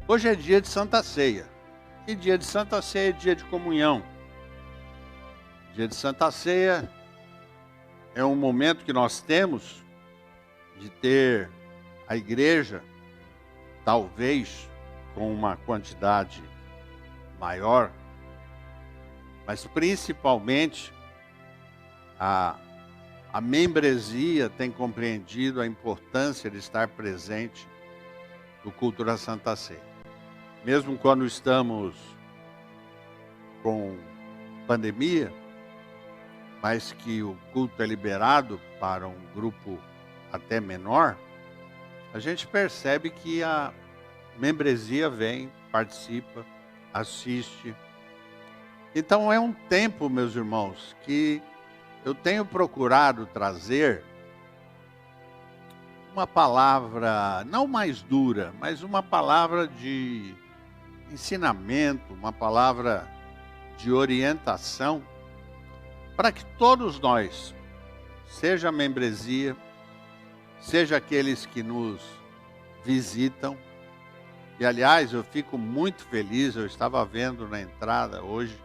Hoje é dia de Santa Ceia. E dia de Santa Ceia é dia de comunhão. Dia de Santa Ceia é um momento que nós temos de ter a igreja, talvez com uma quantidade maior, mas principalmente a membresia tem compreendido a importância de estar presente no culto da Santa Ceia. Mesmo quando estamos com pandemia, mas que o culto é liberado para um grupo até menor, a gente percebe que a membresia vem, participa, assiste. Então é um tempo, meus irmãos, que eu tenho procurado trazer uma palavra, não mais dura, mas uma palavra de ensinamento, uma palavra de orientação, para que todos nós, seja a membresia, seja aqueles que nos visitam, e aliás eu fico muito feliz, eu estava vendo na entrada hoje,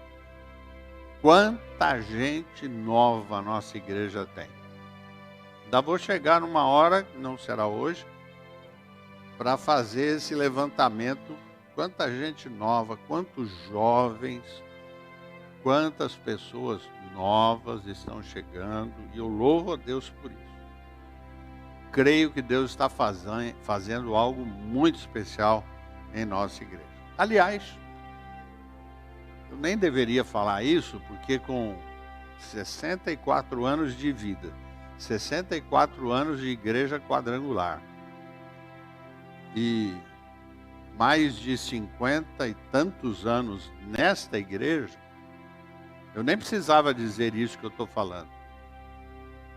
quanta gente nova a nossa igreja tem. Ainda vou chegar numa hora, não será hoje, para fazer esse levantamento. Quanta gente nova, quantos jovens, quantas pessoas novas estão chegando. E eu louvo a Deus por isso. Creio que Deus está fazendo algo muito especial em nossa igreja. Aliás, eu nem deveria falar isso, porque com 64 anos de vida, 64 anos de igreja quadrangular e mais de 50 e tantos anos nesta igreja, eu nem precisava dizer isso que eu estou falando,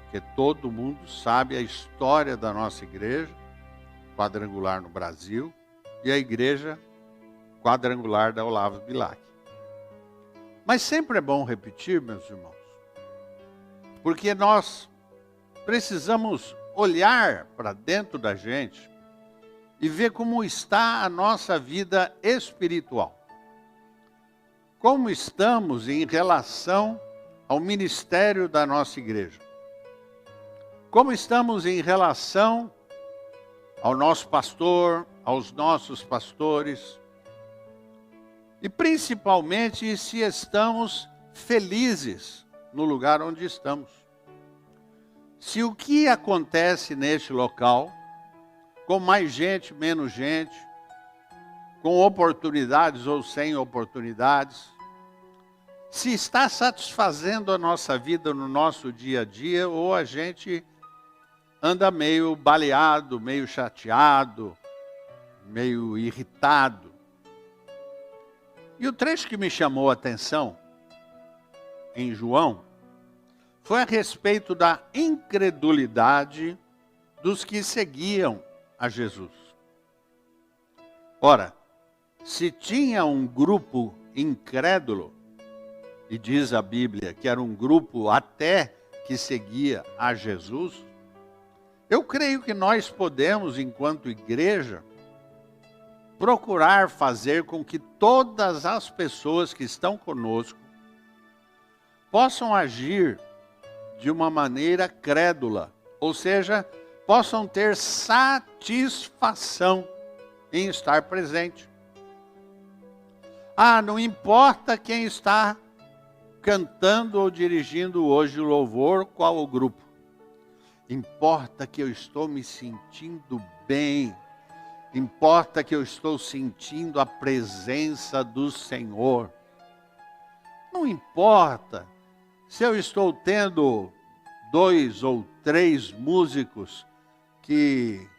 porque todo mundo sabe a história da nossa igreja quadrangular no Brasil e a igreja quadrangular da Olavo Bilac. Mas sempre é bom repetir, meus irmãos, porque nós precisamos olhar para dentro da gente e ver como está a nossa vida espiritual. Como estamos em relação ao ministério da nossa igreja. Como estamos em relação ao nosso pastor, aos nossos pastores. E principalmente se estamos felizes no lugar onde estamos. Se o que acontece neste local, com mais gente, menos gente, com oportunidades ou sem oportunidades, se está satisfazendo a nossa vida no nosso dia a dia, ou a gente anda meio baleado, meio chateado, meio irritado. E o trecho que me chamou a atenção, em João, foi a respeito da incredulidade dos que seguiam a Jesus. Ora, se tinha um grupo incrédulo, e diz a Bíblia que era um grupo até que seguia a Jesus, eu creio que nós podemos, enquanto igreja, procurar fazer com que todas as pessoas que estão conosco possam agir de uma maneira crédula, ou seja, possam ter satisfação em estar presente. Não importa quem está cantando ou dirigindo hoje o louvor, qual o grupo. Importa que eu estou me sentindo bem. Importa que eu estou sentindo a presença do Senhor. Não importa se eu estou tendo 2 ou 3 músicos que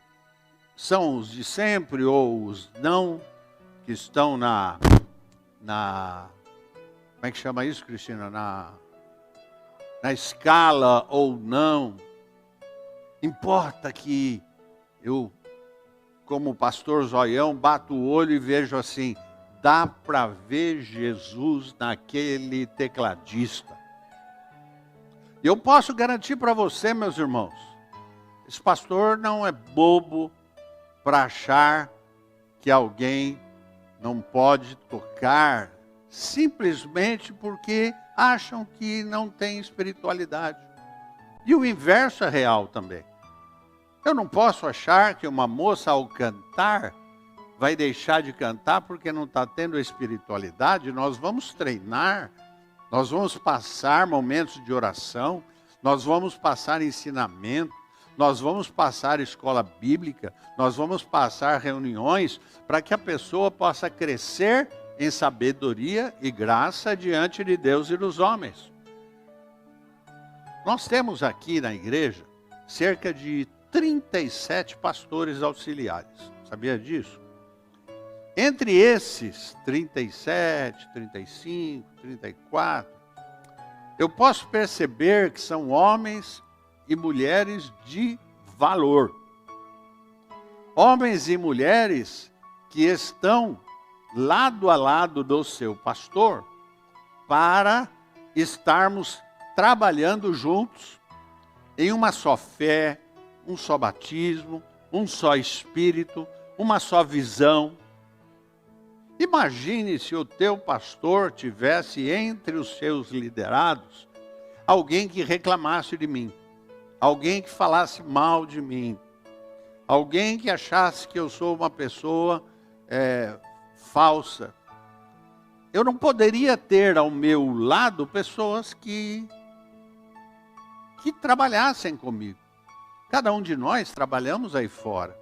são os de sempre ou os não, que estão na como é que chama isso, Cristina? Na escala ou não. Importa que eu, como pastor Zoião, bato o olho e vejo assim, dá para ver Jesus naquele tecladista. E eu posso garantir para você, meus irmãos, esse pastor não é bobo para achar que alguém não pode tocar simplesmente porque acham que não tem espiritualidade. E o inverso é real também. Eu não posso achar que uma moça ao cantar vai deixar de cantar porque não está tendo espiritualidade. Nós vamos treinar, nós vamos passar momentos de oração, nós vamos passar ensinamento, nós vamos passar escola bíblica, nós vamos passar reuniões para que a pessoa possa crescer em sabedoria e graça diante de Deus e dos homens. Nós temos aqui na igreja cerca de 37 pastores auxiliares. Sabia disso? Entre esses 37, 35, 34, eu posso perceber que são homens e mulheres de valor. Homens e mulheres que estão lado a lado do seu pastor para estarmos trabalhando juntos em uma só fé, um só batismo, um só espírito, uma só visão. Imagine se o teu pastor tivesse entre os seus liderados alguém que reclamasse de mim, alguém que falasse mal de mim, alguém que achasse que eu sou uma pessoa falsa. Eu não poderia ter ao meu lado pessoas que trabalhassem comigo. Cada um de nós trabalhamos aí fora.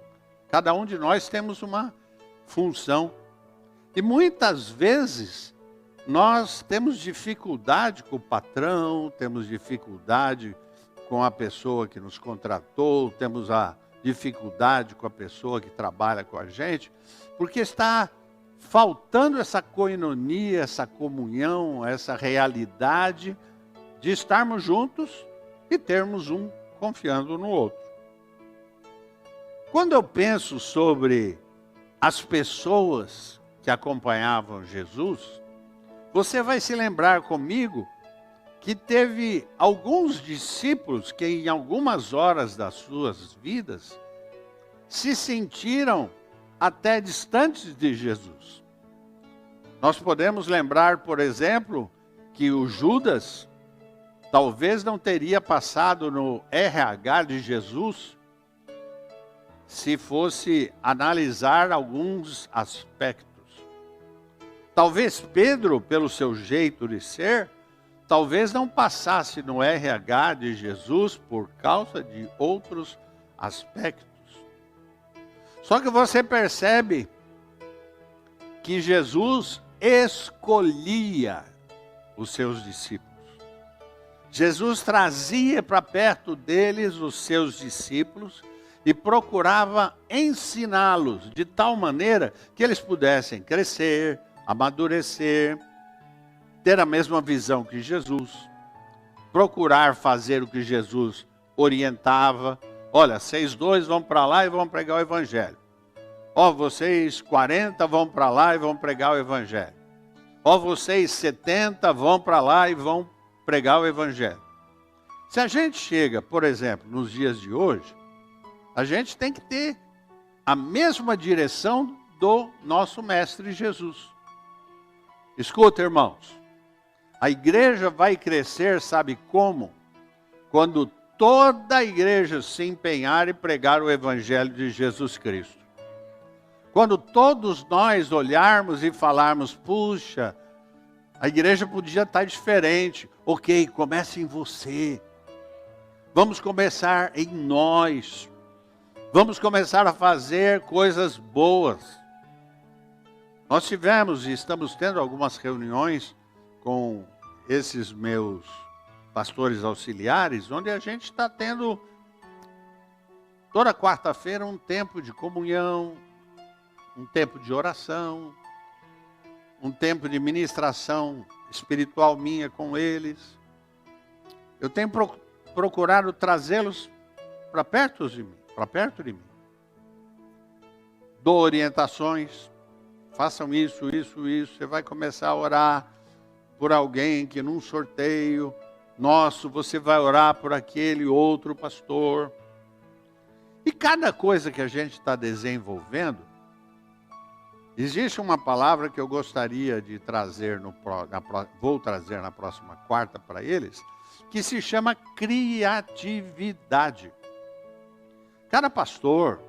Cada um de nós temos uma função. E muitas vezes nós temos dificuldade com o patrão, temos dificuldade com a pessoa que nos contratou, temos a dificuldade com a pessoa que trabalha com a gente, porque está faltando essa coinonia, essa comunhão, essa realidade de estarmos juntos e termos um confiando no outro. Quando eu penso sobre as pessoas que acompanhavam Jesus, você vai se lembrar comigo que teve alguns discípulos que em algumas horas das suas vidas se sentiram até distantes de Jesus. Nós podemos lembrar, por exemplo, que o Judas talvez não teria passado no RH de Jesus se fosse analisar alguns aspectos. Talvez Pedro, pelo seu jeito de ser, talvez não passasse no RH de Jesus por causa de outros aspectos. Só que você percebe que Jesus escolhia os seus discípulos. Jesus trazia para perto deles os seus discípulos e procurava ensiná-los de tal maneira que eles pudessem crescer, amadurecer, ter a mesma visão que Jesus, procurar fazer o que Jesus orientava. Olha, vocês dois vão para lá e vão pregar o evangelho. Ó, vocês 40 vão para lá e vão pregar o evangelho. Ó, vocês 70 vão para lá e vão pregar o evangelho. Se a gente chega, por exemplo, nos dias de hoje, a gente tem que ter a mesma direção do nosso mestre Jesus. Escuta, irmãos, a igreja vai crescer, sabe como? Quando toda a igreja se empenhar em pregar o evangelho de Jesus Cristo. Quando todos nós olharmos e falarmos, puxa, a igreja podia estar diferente. Ok, comece em você. Vamos começar em nós. Vamos começar a fazer coisas boas. Nós tivemos e estamos tendo algumas reuniões com esses meus pastores auxiliares, onde a gente está tendo toda quarta-feira um tempo de comunhão, um tempo de oração, um tempo de ministração espiritual minha com eles. Eu tenho procurado trazê-los para perto de mim. Dou orientações, façam isso. Você vai começar a orar por alguém que num sorteio nosso, você vai orar por aquele outro pastor. E cada coisa que a gente está desenvolvendo, Existe uma palavra que eu gostaria de trazer, vou trazer na próxima quarta para eles, que se chama criatividade. Cada pastor,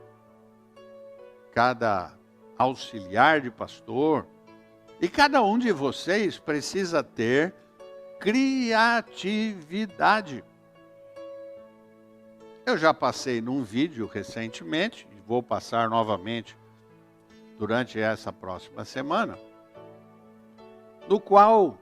cada auxiliar de pastor, e cada um de vocês precisa ter criatividade. Eu já passei num vídeo recentemente, e vou passar novamente durante essa próxima semana, no qual,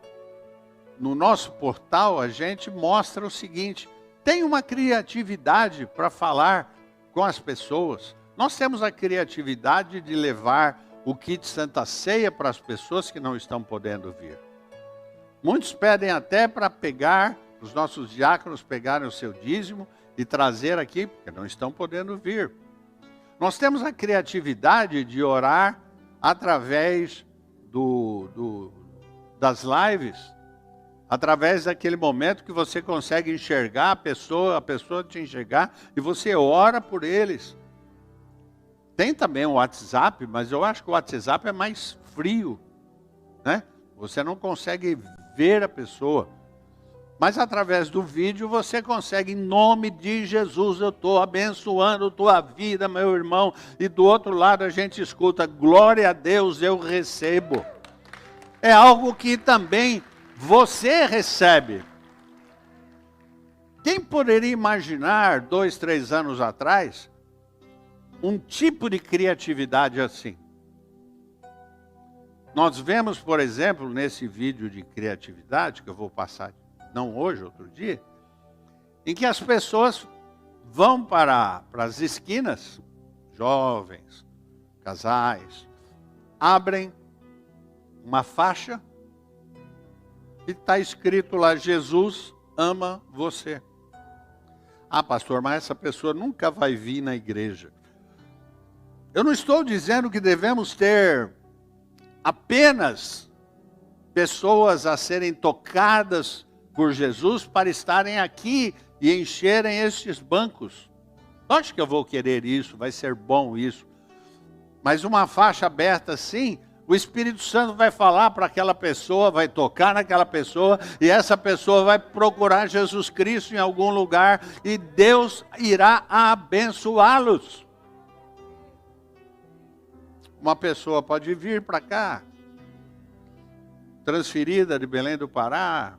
no nosso portal, a gente mostra o seguinte: tem uma criatividade para falar com as pessoas. Nós temos a criatividade de levar o kit Santa Ceia para as pessoas que não estão podendo vir. Muitos pedem até para pegar, os nossos diáconos pegarem o seu dízimo e trazer aqui, porque não estão podendo vir. Nós temos a criatividade de orar através das lives, através daquele momento que você consegue enxergar a pessoa te enxergar, e você ora por eles. Tem também o WhatsApp, mas eu acho que o WhatsApp é mais frio, né? Você não consegue ver a pessoa. Mas através do vídeo você consegue, em nome de Jesus, eu estou abençoando tua vida, meu irmão. E do outro lado a gente escuta, glória a Deus, eu recebo. É algo que também você recebe. Quem poderia imaginar, 2, 3 anos atrás, um tipo de criatividade assim? Nós vemos, por exemplo, nesse vídeo de criatividade, que eu vou passar, não hoje, outro dia, em que as pessoas vão para as esquinas, jovens, casais, abrem uma faixa e está escrito lá, Jesus ama você. Ah, pastor, mas essa pessoa nunca vai vir na igreja. Eu não estou dizendo que devemos ter apenas pessoas a serem tocadas por Jesus para estarem aqui e encherem estes bancos. Lógico que eu vou querer isso, vai ser bom isso. Mas uma faixa aberta assim, o Espírito Santo vai falar para aquela pessoa, vai tocar naquela pessoa, e essa pessoa vai procurar Jesus Cristo em algum lugar, e Deus irá abençoá-los. Uma pessoa pode vir para cá, transferida de Belém do Pará.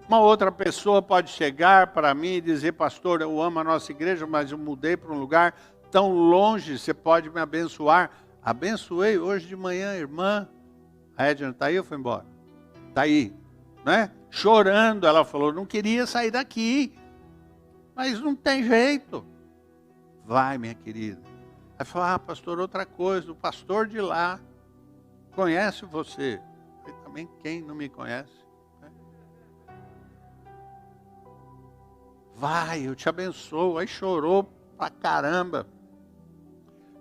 Uma outra pessoa pode chegar para mim e dizer, pastor, eu amo a nossa igreja, mas eu mudei para um lugar tão longe, você pode me abençoar? Abençoei hoje de manhã, irmã. A Edna está aí ou foi embora? Está aí, né? Chorando, ela falou, não queria sair daqui, mas não tem jeito. Vai, minha querida. Aí falou, pastor, outra coisa, o pastor de lá conhece você. Eu falei, também quem não me conhece? Vai, eu te abençoo. Aí chorou pra caramba.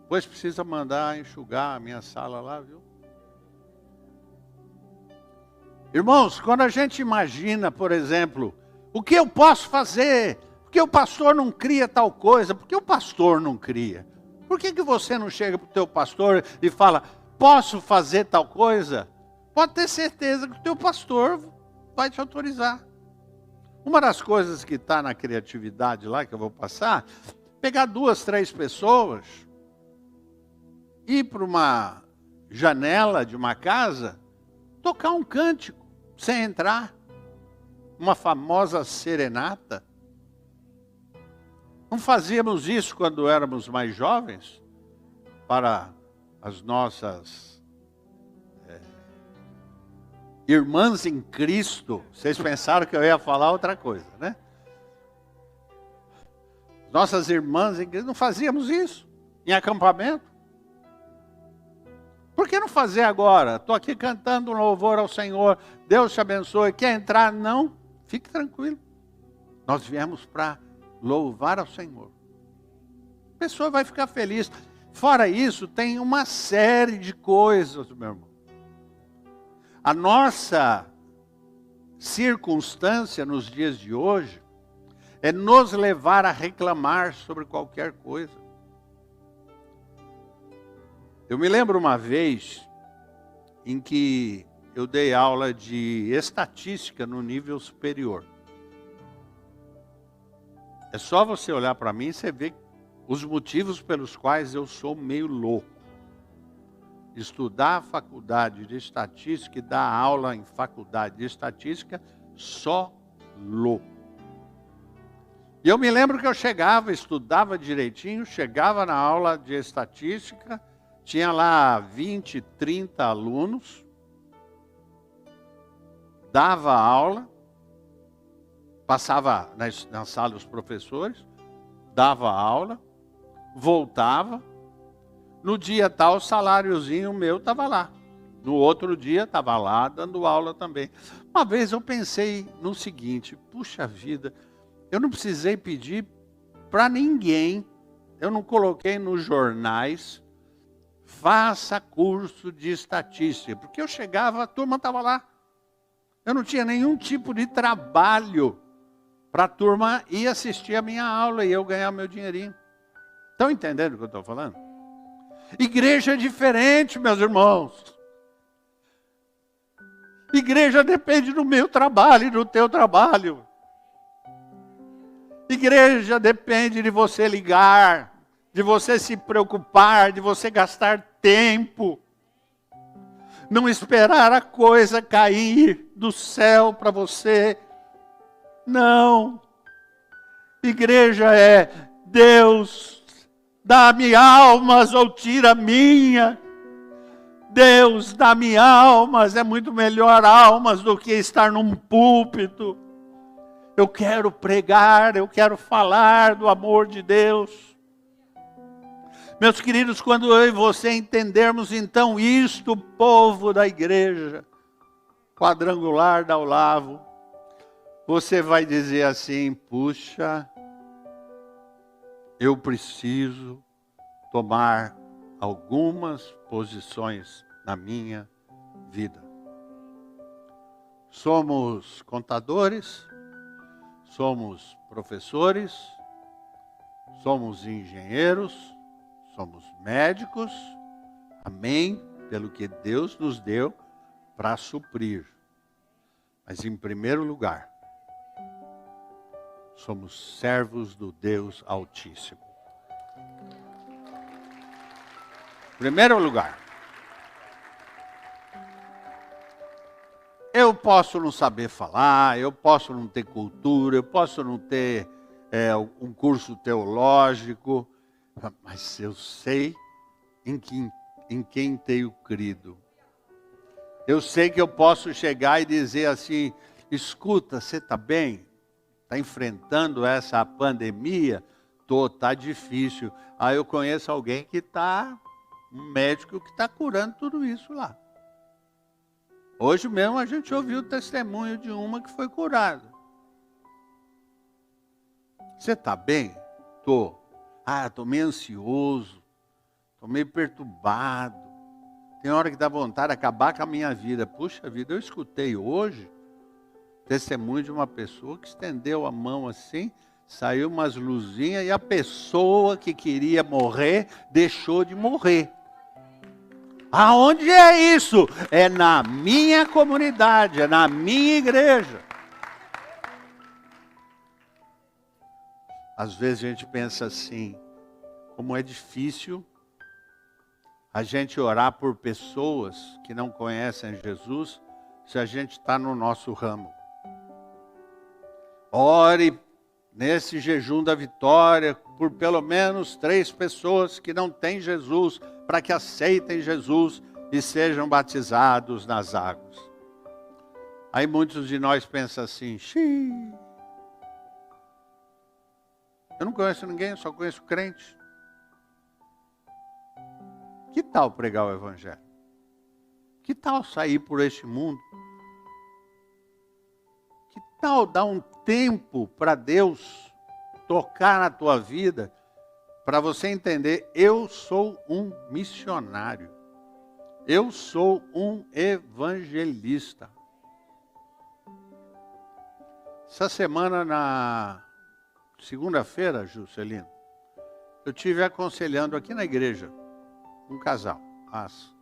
Pois precisa mandar enxugar a minha sala lá, viu? Irmãos, quando a gente imagina, por exemplo, o que eu posso fazer? Por que o pastor não cria tal coisa? Por que o pastor não cria? Por que você não chega para o teu pastor e fala, posso fazer tal coisa? Pode ter certeza que o teu pastor vai te autorizar. Uma das coisas que está na criatividade lá, que eu vou passar, pegar 2, 3 pessoas, ir para uma janela de uma casa, tocar um cântico, sem entrar, uma famosa serenata. Não fazíamos isso quando éramos mais jovens, para as nossas irmãs em Cristo. Vocês pensaram que eu ia falar outra coisa, né? Nossas irmãs em Cristo, não fazíamos isso em acampamento. Por que não fazer agora? Estou aqui cantando um louvor ao Senhor, Deus te abençoe. Quer entrar? Não, fique tranquilo. Nós viemos para louvar ao Senhor. A pessoa vai ficar feliz. Fora isso, tem uma série de coisas, meu irmão. A nossa circunstância nos dias de hoje é nos levar a reclamar sobre qualquer coisa. Eu me lembro uma vez em que eu dei aula de estatística no nível superior. É só você olhar para mim e você ver os motivos pelos quais eu sou meio louco. Estudar a faculdade de estatística e dar aula em faculdade de estatística, só louco. E eu me lembro que eu chegava, estudava direitinho, chegava na aula de estatística, tinha lá 20, 30 alunos, dava aula, passava na sala dos professores, dava aula, voltava. No dia tal, o saláriozinho meu estava lá. No outro dia, estava lá dando aula também. Uma vez eu pensei no seguinte: puxa vida, eu não precisei pedir para ninguém, eu não coloquei nos jornais, faça curso de estatística. Porque eu chegava, a turma estava lá. Eu não tinha nenhum tipo de trabalho para a turma ir assistir a minha aula e eu ganhar meu dinheirinho. Estão entendendo o que eu estou falando? Igreja é diferente, meus irmãos. Igreja depende do meu trabalho e do teu trabalho. Igreja depende de você ligar, de você se preocupar, de você gastar tempo. Não esperar a coisa cair do céu para você. Não. Igreja é: Deus, dá-me almas ou tira a minha. Deus, dá-me almas. É muito melhor almas do que estar num púlpito. Eu quero pregar, eu quero falar do amor de Deus. Meus queridos, quando eu e você entendermos então isto, povo da igreja quadrangular da Olavo, você vai dizer assim: puxa, eu preciso tomar algumas posições na minha vida. Somos contadores, somos professores, somos engenheiros, somos médicos, amém, pelo que Deus nos deu para suprir. Mas em primeiro lugar, somos servos do Deus Altíssimo. Primeiro lugar. Eu posso não saber falar, eu posso não ter cultura, eu posso não ter um curso teológico, mas eu sei em quem tenho crido. Eu sei que eu posso chegar e dizer assim: escuta, você está bem? Está enfrentando essa pandemia? Está difícil. Aí eu conheço alguém que está, um médico que está curando tudo isso lá. Hoje mesmo a gente ouviu o testemunho de uma que foi curada. Você está bem? Estou. Estou meio ansioso, estou meio perturbado. Tem hora que dá vontade de acabar com a minha vida. Puxa vida, eu escutei hoje testemunho de uma pessoa que estendeu a mão assim, saiu umas luzinhas e a pessoa que queria morrer deixou de morrer. Aonde é isso? É na minha comunidade, é na minha igreja. Às vezes a gente pensa assim: como é difícil a gente orar por pessoas que não conhecem Jesus, se a gente está no nosso ramo. Ore nesse jejum da vitória por pelo menos 3 pessoas que não têm Jesus, para que aceitem Jesus e sejam batizados nas águas. Aí muitos de nós pensam assim: eu não conheço ninguém, eu só conheço crente. Que tal pregar o evangelho? Que tal sair por este mundo? Que tal dar um tempo para Deus tocar na tua vida, para você entender: eu sou um missionário, eu sou um evangelista. Essa semana, na segunda-feira, Juscelino, eu estive aconselhando aqui na igreja um casal. às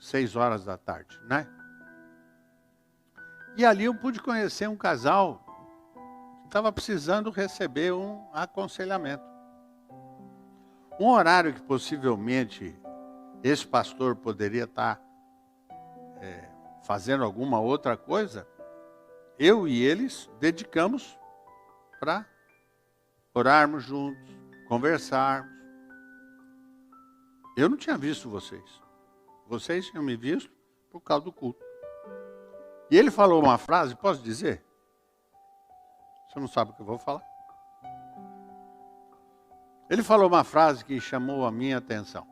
6 horas da tarde, né? E ali eu pude conhecer um casal que estava precisando receber um aconselhamento. Um horário que possivelmente esse pastor poderia estar fazendo alguma outra coisa, eu e eles dedicamos para orarmos juntos, conversarmos. Eu não tinha visto vocês. Vocês tinham me visto por causa do culto. E ele falou uma frase, posso dizer? Você não sabe o que eu vou falar? Ele falou uma frase que chamou a minha atenção.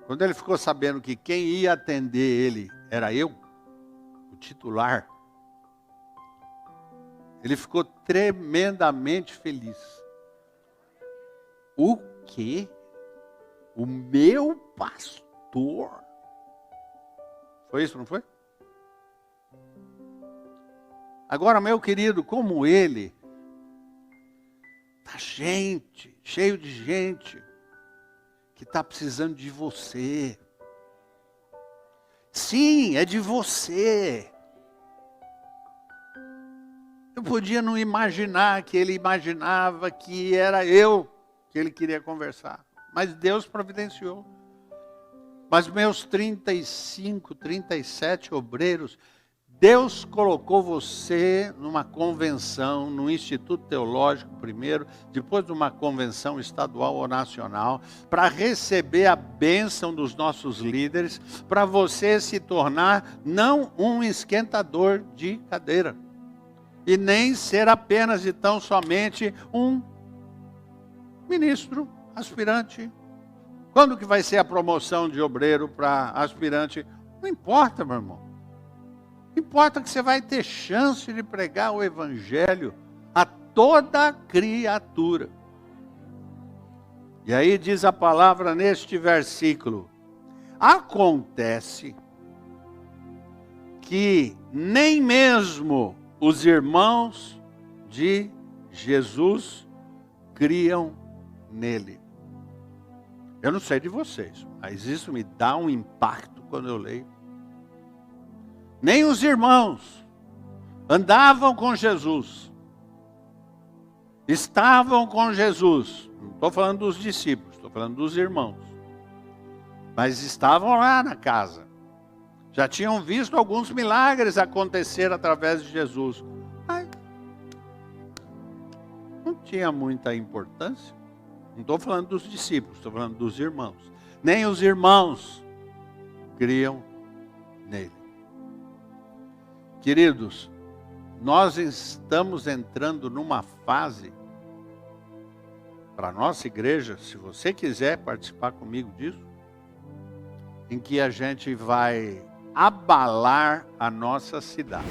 Quando ele ficou sabendo que quem ia atender ele era eu, o titular, ele ficou tremendamente feliz. O quê? O meu pastor? Foi isso, não foi? Agora, meu querido, como ele, tá cheio de gente que está precisando de você. Sim, é de você. Eu podia não imaginar que ele imaginava que era eu que ele queria conversar. Mas Deus providenciou. Mas meus 35, 37 obreiros, Deus colocou você numa convenção, no Instituto Teológico primeiro, depois de uma convenção estadual ou nacional, para receber a bênção dos nossos líderes, para você se tornar não um esquentador de cadeira, e nem ser apenas e tão somente um ministro aspirante. Quando que vai ser a promoção de obreiro para aspirante? Não importa, meu irmão. Importa que você vai ter chance de pregar o evangelho a toda criatura. E aí diz a palavra neste versículo: acontece que nem mesmo os irmãos de Jesus criam nele. Eu não sei de vocês, mas isso me dá um impacto quando eu leio. Nem os irmãos andavam com Jesus, estavam com Jesus. Não estou falando dos discípulos, estou falando dos irmãos. Mas estavam lá na casa. Já tinham visto alguns milagres acontecer através de Jesus. Mas não tinha muita importância. Não estou falando dos discípulos, estou falando dos irmãos. Nem os irmãos criam nele. Queridos, nós estamos entrando numa fase, para a nossa igreja, se você quiser participar comigo disso, em que a gente vai abalar a nossa cidade.